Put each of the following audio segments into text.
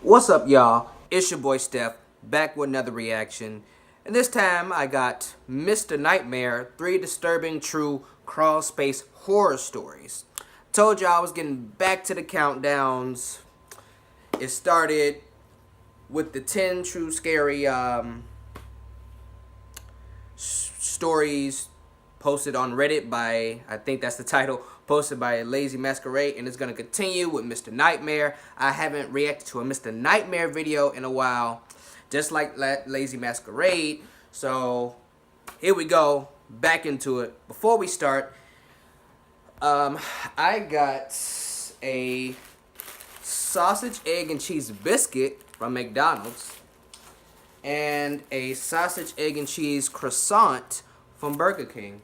What's up, y'all? It's your boy Steph, back with another reaction. And this time I got Mr. Nightmare, 3 disturbing true Crawlspace horror stories. Told y'all I was getting back to the countdowns. It started with the 10 true scary stories posted on Reddit by, I think that's the title, posted by Lazy Masquerade, and it's going to continue with Mr. Nightmare. I haven't reacted to a Mr. Nightmare video in a while, just like Lazy Masquerade, so here we go, back into it. Before we start, I got a sausage, egg, and cheese biscuit from McDonald's, and a sausage, egg, and cheese croissant from Burger King.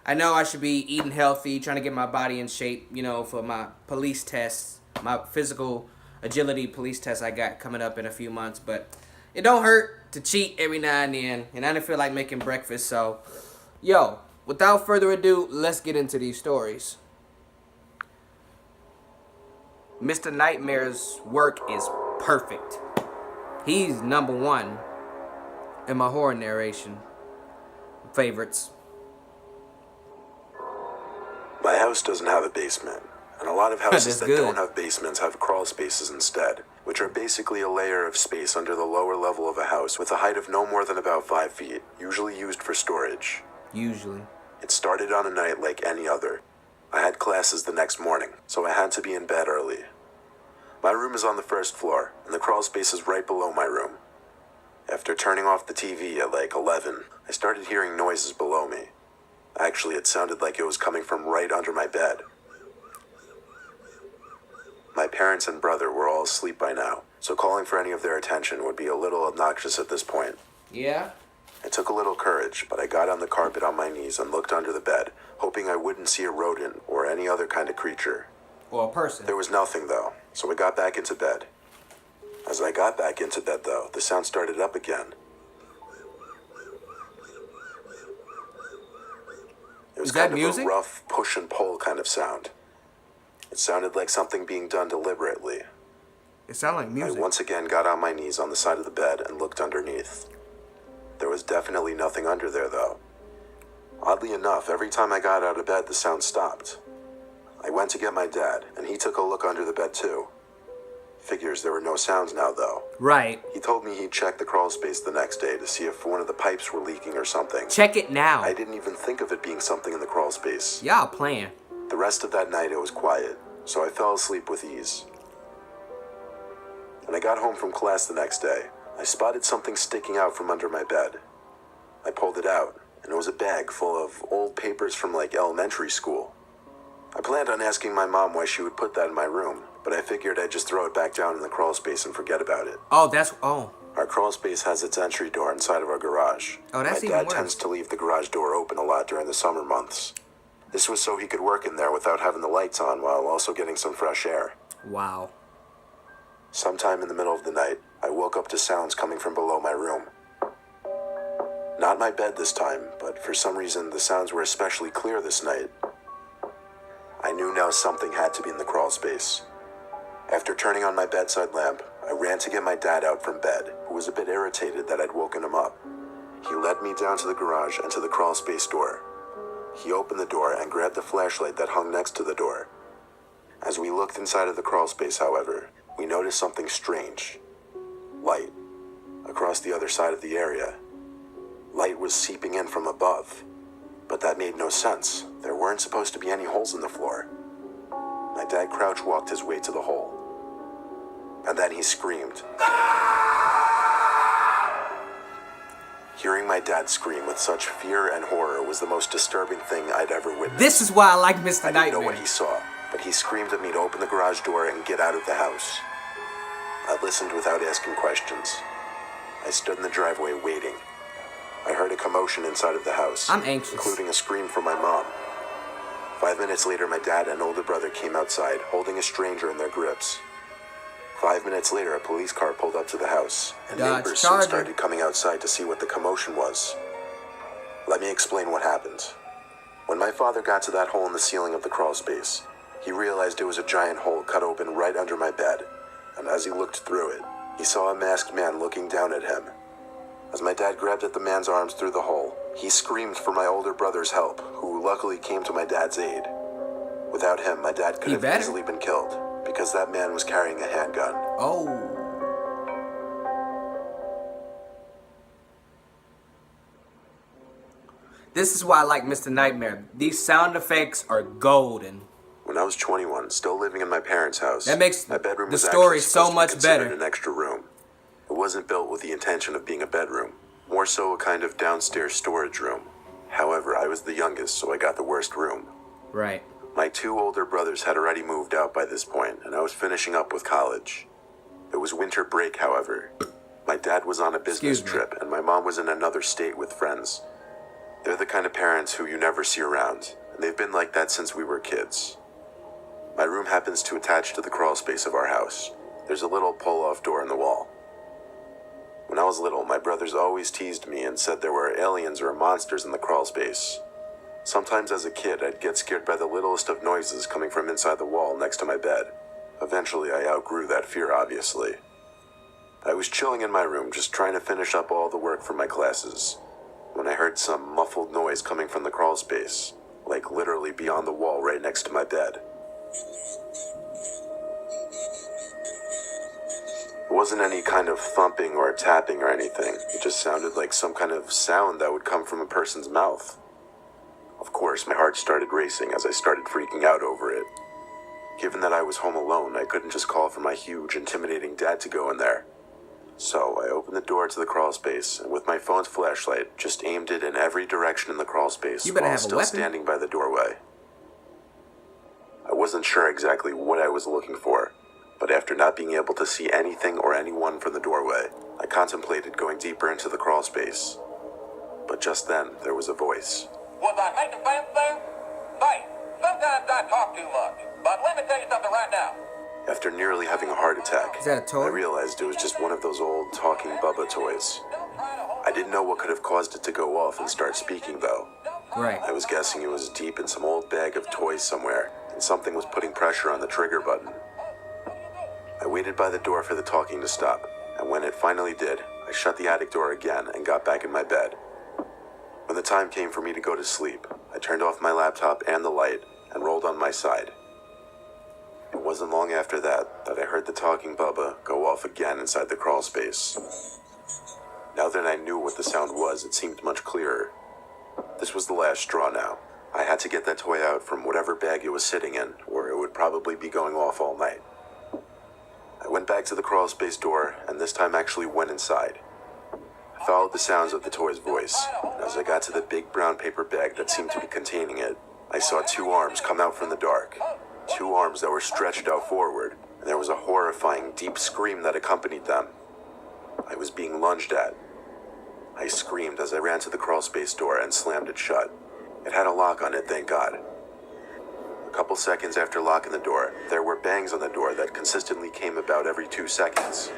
I know I should be eating healthy, trying to get my body in shape, you know, for my police tests, my physical agility police test I got coming up in a few months, but it don't hurt to cheat every now and then, and I didn't feel like making breakfast, so, yo, without further ado, let's get into these stories. Mr. Nightmare's work is perfect. He's #1 in my horror narration favorites. My house doesn't have a basement, and a lot of houses that good. don't have basements have crawl spaces instead, which are basically a layer of space under the lower level of a house with a height of no more than about 5 feet, usually used for storage. Usually. It started on a night like any other. I had classes the next morning, so I had to be in bed early. My room is on the first floor, and the crawl space is right below my room. After turning off the TV at like 11, I started hearing noises below me. Actually, it sounded like it was coming from right under my bed. My parents and brother were all asleep by now, so calling for any of their attention would be a little obnoxious at this point. Yeah? It took a little courage, but I got on the carpet on my knees and looked under the bed, hoping I wouldn't see a rodent or any other kind of creature. Or a person. There was nothing, though, so I got back into bed. As I got back into bed, though, the sound started up again. It was kind of music? a rough push and pull kind of sound. It sounded like something being done deliberately. It sounded like music. I once again got on my knees on the side of the bed and looked underneath. There was definitely nothing under there, though. Oddly enough, every time I got out of bed, the sound stopped. I went to get my dad, and he took a look under the bed, too. Figures there were no sounds now, though. Right. He told me he'd check the crawl space the next day to see if one of the pipes were leaking or something. Check it now. I didn't even think of it being something in the crawl space. Y'all playing. The rest of that night it was quiet, so I fell asleep with ease. When I got home from class the next day, I spotted something sticking out from under my bed. I pulled it out, and it was a bag full of old papers from like elementary school. I planned on asking my mom why she would put that in my room, but I figured I'd just throw it back down in the crawl space and forget about it. Oh, Our crawl space has its entry door inside of our garage. Oh, that's my even dad worse. tends to leave the garage door open a lot during the summer months. This was so he could work in there without having the lights on while also getting some fresh air. wow. Sometime in the middle of the night, I woke up to sounds coming from below my room. Not my bed this time, but for some reason the sounds were especially clear this night. I knew now something had to be in the crawl space. After turning on my bedside lamp, I ran to get my dad out from bed, who was a bit irritated that I'd woken him up. He led me down to the garage and to the crawl space door. He opened the door and grabbed the flashlight that hung next to the door. As we looked inside of the crawl space, however, we noticed something strange. Light. Across the other side of the area. Light was seeping in from above. But that made no sense. There weren't supposed to be any holes in the floor. My dad crouch walked his way to the hole. And then he screamed. Hearing my dad scream with such fear and horror was the most disturbing thing I'd ever witnessed. This is why I like Mr. I Nightmare. didn't know what he saw, but he screamed at me to open the garage door and get out of the house. I listened without asking questions. I stood in the driveway waiting. I heard a commotion inside of the house. I'm anxious. Including a scream from my mom. 5 minutes later, my dad and older brother came outside, holding a stranger in their grips. 5 minutes later, a police car pulled up to the house, and Dodge neighbors soon Charger. started coming outside to see what the commotion was. Let me explain what happened. When my father got to that hole in the ceiling of the crawl space, he realized it was a giant hole cut open right under my bed, and as he looked through it, He saw a masked man looking down at him. As my dad grabbed at the man's arms through the hole, he screamed for my older brother's help, who luckily came to my dad's aid. Without him, my dad could have easily been killed, because that man was carrying a handgun. Oh. This is why I like Mr. Nightmare. These sound effects are golden. When I was 21, still living in my parents' house, that makes my bedroom the was story actually so much better. An extra room. It wasn't built with the intention of being a bedroom, more so a kind of downstairs storage room. However, I was the youngest, so I got the worst room. Right. My 2 older brothers had already moved out by this point, and I was finishing up with college. It was winter break, however. My dad was on a business trip, and my mom was in another state with friends. They're the kind of parents who you never see around, and they've been like that since we were kids. My room happens to attach to the crawlspace of our house. There's a little pull-off door in the wall. When I was little, my brothers always teased me and said there were aliens or monsters in the crawlspace. Sometimes as a kid, I'd get scared by the littlest of noises coming from inside the wall next to my bed. Eventually, I outgrew that fear, obviously. I was chilling in my room, just trying to finish up all the work for my classes, when I heard some muffled noise coming from the crawlspace, like literally beyond the wall right next to my bed. It wasn't any kind of thumping or tapping or anything. It just sounded like some kind of sound that would come from a person's mouth. Of course, my heart started racing as I started freaking out over it. Given that I was home alone, I couldn't just call for my huge, intimidating dad to go in there. So I opened the door to the crawlspace, and with my phone's flashlight, just aimed it in every direction in the crawlspace while still standing by the doorway. I wasn't sure exactly what I was looking for, but after not being able to see anything or anyone from the doorway, I contemplated going deeper into the crawlspace. But just then, there was a voice. Was I making sense there? Hey, sometimes I talk too much, but let me tell you something right now. After nearly having a heart attack, I realized it was just one of those old talking Bubba toys. I didn't know what could have caused it to go off and start speaking, though. Right. I was guessing it was deep in some old bag of toys somewhere, and something was putting pressure on the trigger button. I waited by the door for the talking to stop, and when it finally did, I shut the attic door again and got back in my bed. When the time came for me to go to sleep, I turned off my laptop and the light and rolled on my side. It wasn't long after that I heard the talking Bubba go off again inside the crawlspace. Now that I knew what the sound was, it seemed much clearer. This was the last straw now. I had to get that toy out from whatever bag it was sitting in, or it would probably be going off all night. I went back to the crawlspace door, and this time actually went inside. I followed the sounds of the toy's voice, and as I got to the big brown paper bag that seemed to be containing it, I saw 2 arms come out from the dark. 2 arms that were stretched out forward, and there was a horrifying, deep scream that accompanied them. I was being lunged at. I screamed as I ran to the crawlspace door and slammed it shut. It had a lock on it, thank God. A couple seconds after locking the door, there were bangs on the door that consistently came about every 2 seconds.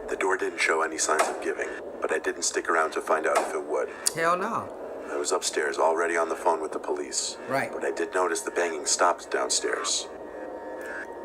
The door didn't show any signs of giving, but I didn't stick around to find out if it would. Hell no. I was upstairs already on the phone with the police. Right. But I did notice the banging stopped downstairs.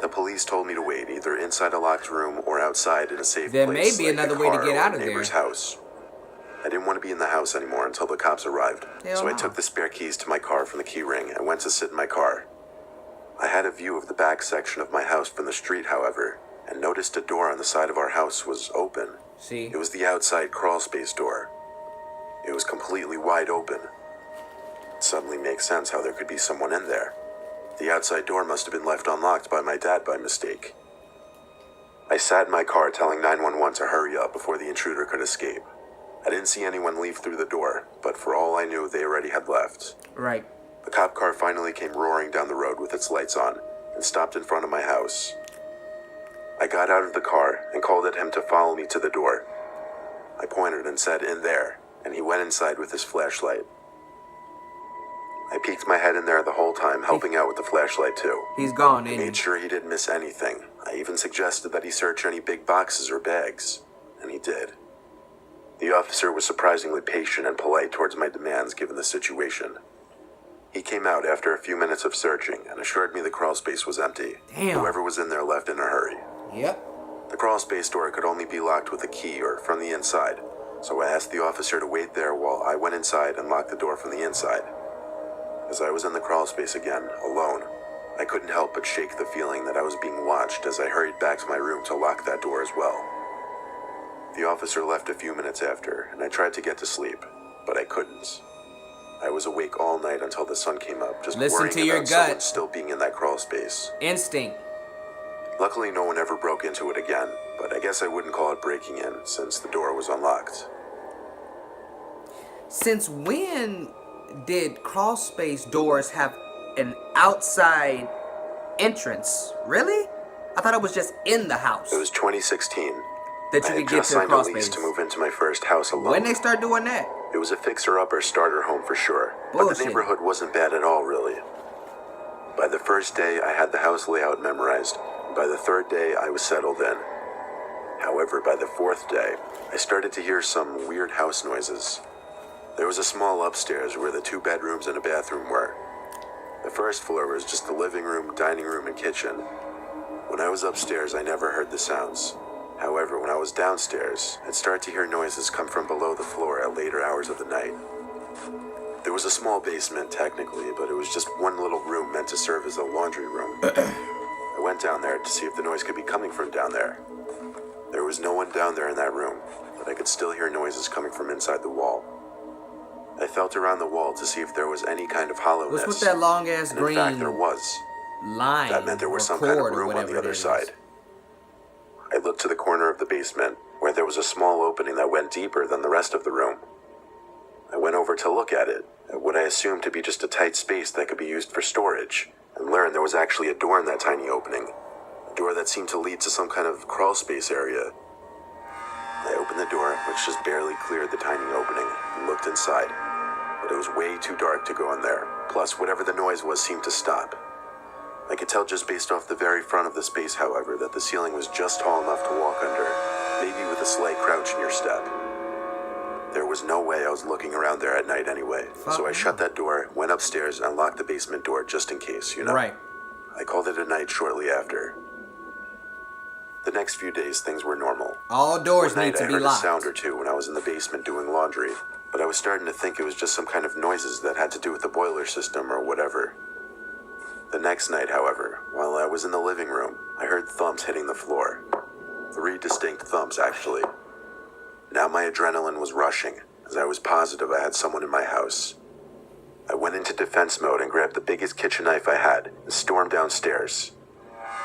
The police told me to wait either inside a locked room or outside in a safe place. There may be another way to get out of there. Neighbor's house. I didn't want to be in the house anymore until the cops arrived. So I took the spare keys to my car from the key ring and went to sit in my car. I had a view of the back section of my house from the street, however, and noticed a door on the side of our house was open. See? It was the outside crawlspace door. It was completely wide open. It suddenly makes sense how there could be someone in there. The outside door must have been left unlocked by my dad by mistake. I sat in my car telling 911 to hurry up before the intruder could escape. I didn't see anyone leave through the door, but for all I knew, they already had left. Right. The cop car finally came roaring down the road with its lights on and stopped in front of my house. I got out of the car and called at him to follow me to the door. I pointed and said, "In there," and he went inside with his flashlight. I peeked my head in there the whole time, helping out with the flashlight too. He's gone, I ain't he? made sure he didn't miss anything. I even suggested that he search any big boxes or bags, and he did. The officer was surprisingly patient and polite towards my demands given the situation. He came out after a few minutes of searching and assured me the crawlspace was empty. Damn. Whoever was in there left in a hurry. Yep. The crawlspace door could only be locked with a key or from the inside, so I asked the officer to wait there while I went inside and locked the door from the inside. As I was in the crawlspace again, alone, I couldn't help but shake the feeling that I was being watched as I hurried back to my room to lock that door as well. The officer left a few minutes after, and I tried to get to sleep, but I couldn't. I was awake all night until the sun came up, just Listen to worrying your about someone gut. still being in that crawlspace. Instinct. Luckily, no one ever broke into it again, but I guess I wouldn't call it breaking in, since the door was unlocked. Since when did crawlspace doors have an outside entrance? Really? I thought it was just in the house It was 2016. that I you had could get just to the signed a lease to crawlspace. move into my first house alone. When they start doing that? It was a fixer-upper starter home for sure, but Bullshit. the neighborhood wasn't bad at all, really. By the first day, I had the house layout memorized. By the third day, I was settled in. However, by the fourth day, I started to hear some weird house noises. There was a small upstairs where the 2 bedrooms and a bathroom were. The first floor was just the living room, dining room, and kitchen. When I was upstairs, I never heard the sounds. However, when I was downstairs, I'd start to hear noises come from below the floor at later hours of the night. There was a small basement, technically, but it was just one little room meant to serve as a laundry room. I went down there to see if the noise could be coming from down there. There was no one down there in that room, but I could still hear noises coming from inside the wall. I felt around the wall to see if there was any kind of hollowness. What's with that long ass and green in fact, there was. line? That meant there was or some kind of cord or room on whatever the it other is? side. I looked to the corner of the basement, where there was a small opening that went deeper than the rest of the room. I went over to look at it, at what I assumed to be just a tight space that could be used for storage, and learned there was actually a door in that tiny opening, a door that seemed to lead to some kind of crawl space area. I opened the door, which just barely cleared the tiny opening, and looked inside, but it was way too dark to go in there. Plus, whatever the noise was seemed to stop. I could tell just based off the very front of the space, however, that the ceiling was just tall enough to walk under, maybe with a slight crouch in your step. There was no way I was looking around there at night anyway, so I shut that door, went upstairs, and locked the basement door just in case, you know? Right. I called it a night shortly after. The next few days, things were normal. All doors One need night, to I be heard a locked. sound or two when I was in the basement doing laundry, but I was starting to think it was just some kind of noises that had to do with the boiler system or whatever. The next night, however, while I was in the living room, I heard thumps hitting the floor. 3 distinct thumps, actually. Now my adrenaline was rushing, as I was positive I had someone in my house. I went into defense mode and grabbed the biggest kitchen knife I had and stormed downstairs.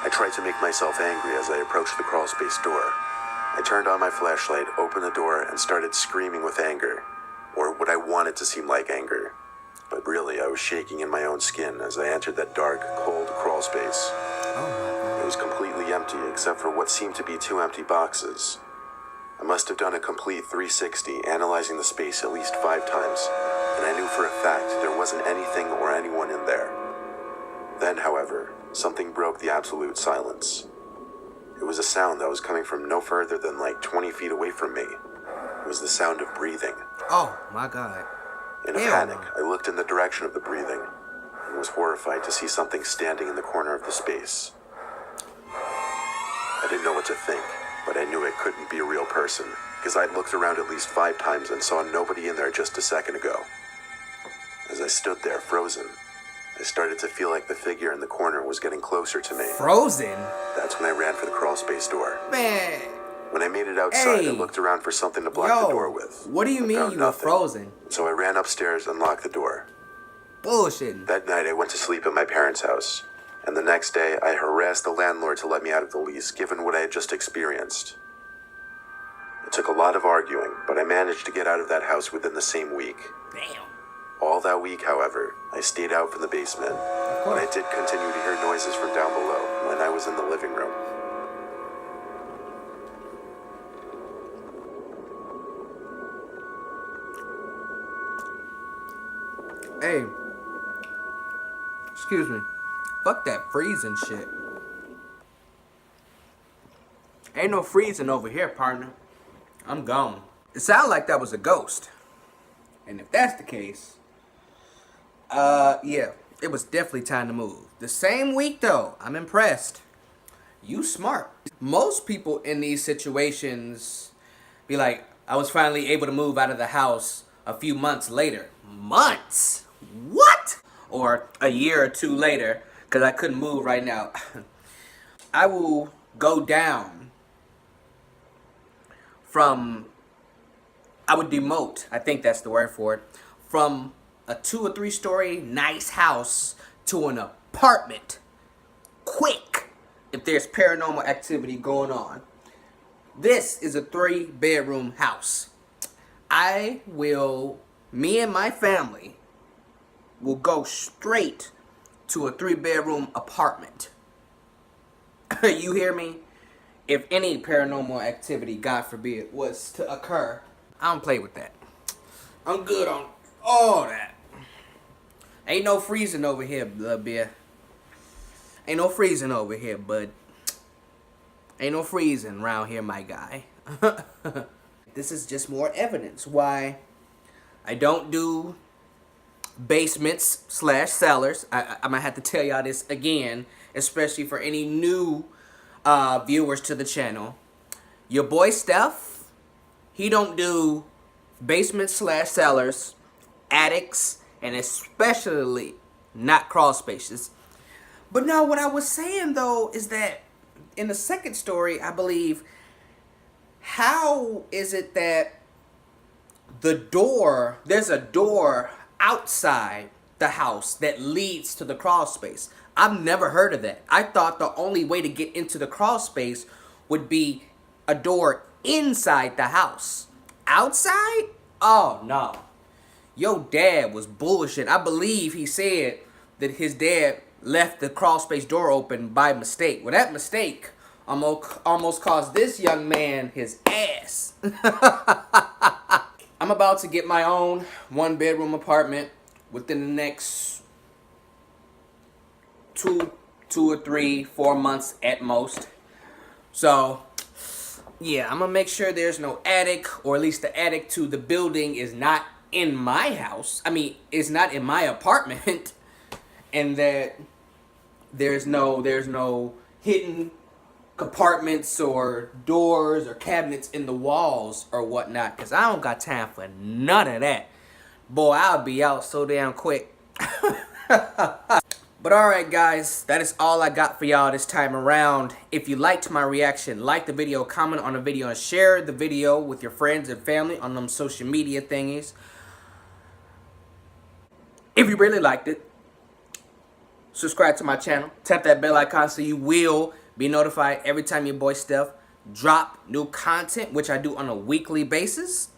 I tried to make myself angry as I approached the crawlspace door. I turned on my flashlight, opened the door, and started screaming with anger, or what I wanted to seem like anger. But really, I was shaking in my own skin as I entered that dark, cold crawlspace. It was completely empty except for what seemed to be 2 empty boxes. I must have done a complete 360, analyzing the space at least 5 times, and I knew for a fact there wasn't anything or anyone in there. Then, however, something broke the absolute silence. It was a sound that was coming from no further than like 20 feet away from me. It was the sound of breathing. Oh my God. In a Hell panic, no. I looked in the direction of the breathing and was horrified to see something standing in the corner of the space. I didn't know what to think, but I knew it couldn't be a real person, because I'd looked around at least 5 times and saw nobody in there just a second ago. As I stood there, frozen, I started to feel like the figure in the corner was getting closer to me. Frozen? That's when I ran for the crawlspace door. Man. When I made it outside, Hey. I looked around for something to block the door with. What do you but mean found you were nothing. frozen? So I ran upstairs and locked the door. Bullshitting. That night, I went to sleep at my parents' house, and the next day, I harassed the landlord to let me out of the lease, given what I had just experienced. It took a lot of arguing, but I managed to get out of that house within the same week. Damn. All that week, however, I stayed out from the basement, but I did continue to hear noises from down below when I was in the living room. Hey. Excuse me. Fuck that freezing shit. Ain't no freezing over here, partner. I'm gone. It sounded like that was a ghost. And if that's the case, yeah, it was definitely time to move. The same week, though, I'm impressed. you smart. Most people in these situations be like, I was finally able to move out of the house a few months later. Months? What? Or a year or two later, because I couldn't move right now. I will go down from, I would demote, I think that's the word for it, from a 2 or 3 story nice house to an apartment quick if there's paranormal activity going on. This is a 3-bedroom house. Me and my family will go straight to a 3-bedroom apartment. You hear me? If any paranormal activity, God forbid, was to occur, I don't play with that. I'm good on all that. Ain't no freezing over here, blood beer. Ain't no freezing over here, bud. Ain't no freezing around here, my guy. This is just more evidence why I don't do basements / cellars. I might have to tell y'all this again, especially for any new viewers to the channel. Your boy Steph, he don't do basements / cellars, attics, and especially not crawl spaces. But no, what I was saying though is that in the second story, I believe, how is it that there's a door outside the house that leads to the crawl space? I've never heard of that. I thought the only way to get into the crawl space would be a door inside the house. Outside? Oh, no. Yo dad was bullshit. I believe he said that his dad left the crawl space door open by mistake. Well, that mistake almost caused this young man his ass. I'm about to get my own 1-bedroom apartment within the next 2 or 3, 4 months at most. So, yeah, I'm gonna make sure there's no attic, or at least the attic to the building is not in my house. I mean, it's not in my apartment. And that there's no hidden compartments or doors or cabinets in the walls or whatnot, because I don't got time for none of that. Boy, I'll be out so damn quick. But alright guys, that is all I got for y'all this time around. If you liked my reaction, like the video, comment on the video, and share the video with your friends and family on them social media thingies. If you really liked it, subscribe to my channel, tap that bell icon so you will be notified every time your boy Steph drop new content, which I do on a weekly basis.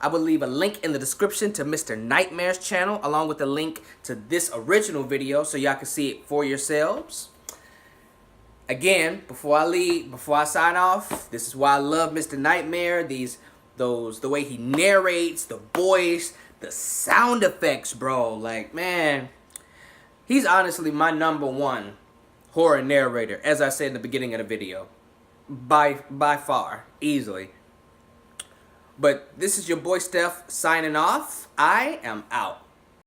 I will leave a link in the description to Mr. Nightmare's channel, along with a link to this original video so y'all can see it for yourselves. Again, before I sign off, this is why I love Mr. Nightmare. The way he narrates, the voice, the sound effects, bro. Like, man, he's honestly my #1 horror narrator, as I said in the beginning of the video. By far, easily. But this is your boy Steph signing off. I am out.